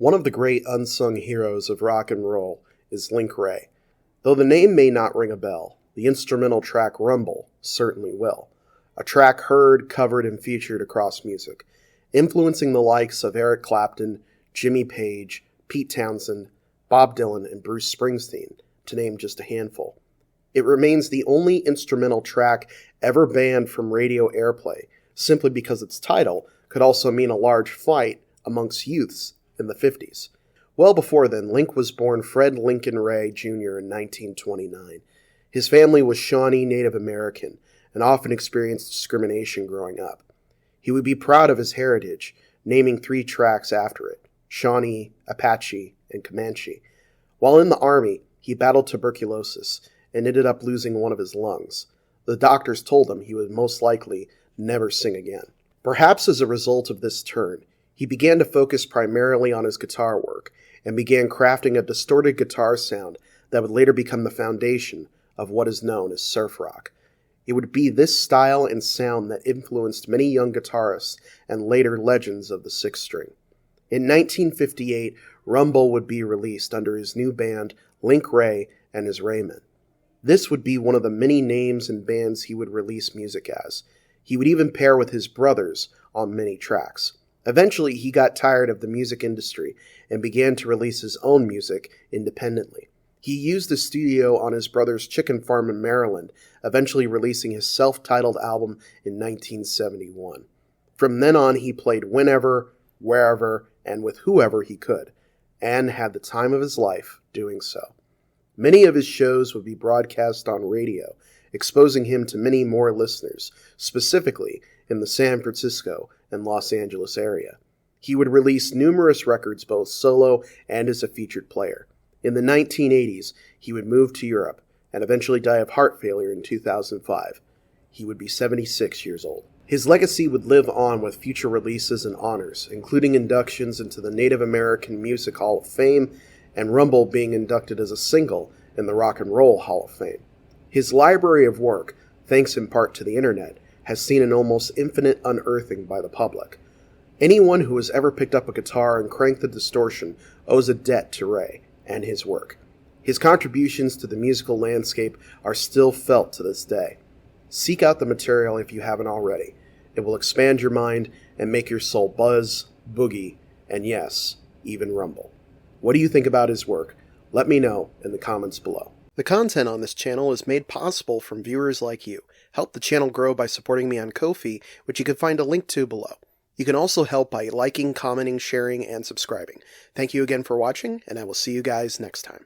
One of the great unsung heroes of rock and roll is Wray. Though the name may not ring a bell, the instrumental track Rumble certainly will. A track heard, covered, and featured across music, influencing the likes of Eric Clapton, Jimmy Page, Pete Townsend, Bob Dylan, and Bruce Springsteen, to name just a handful. It remains the only instrumental track ever banned from radio airplay, simply because its title could also mean a large fight amongst youths in the 50s. Well before then, Link was born Fred Lincoln Wray Jr. in 1929. His family was Shawnee Native American and often experienced discrimination growing up. He would be proud of his heritage, naming 3 tracks after it: Shawnee, Apache, and Comanche. While in the Army, he battled tuberculosis and ended up losing one of his lungs. The doctors told him he would most likely never sing again. Perhaps as a result of this turn, he began to focus primarily on his guitar work and began crafting a distorted guitar sound that would later become the foundation of what is known as surf rock. It would be this style and sound that influenced many young guitarists and later legends of the sixth string. In 1958, Rumble would be released under his new band, Wray and his Raymen. This would be one of the many names and bands he would release music as. He would even pair with his brothers on many tracks. Eventually, he got tired of the music industry and began to release his own music independently. He used the studio on his brother's chicken farm in Maryland, eventually releasing his self-titled album in 1971. From then on, he played whenever, wherever, and with whoever he could, and had the time of his life doing so. Many of his shows would be broadcast on radio, exposing him to many more listeners, specifically in the San Francisco and Los Angeles area. He would release numerous records both solo and as a featured player. In the 1980s, he would move to Europe and eventually die of heart failure in 2005. He would be 76 years old. His legacy would live on with future releases and honors, including inductions into the Native American Music Hall of Fame and Rumble being inducted as a single in the Rock and Roll Hall of Fame. His library of work, thanks in part to the internet, has seen an almost infinite unearthing by the public. Anyone who has ever picked up a guitar and cranked the distortion owes a debt to Wray and his work. His contributions to the musical landscape are still felt to this day. Seek out the material if you haven't already. It will expand your mind and make your soul buzz, boogie, and yes, even rumble. What do you think about his work? Let me know in the comments below. The content on this channel is made possible from viewers like you. Help the channel grow by supporting me on Ko-fi, which you can find a link to below. You can also help by liking, commenting, sharing, and subscribing. Thank you again for watching, and I will see you guys next time.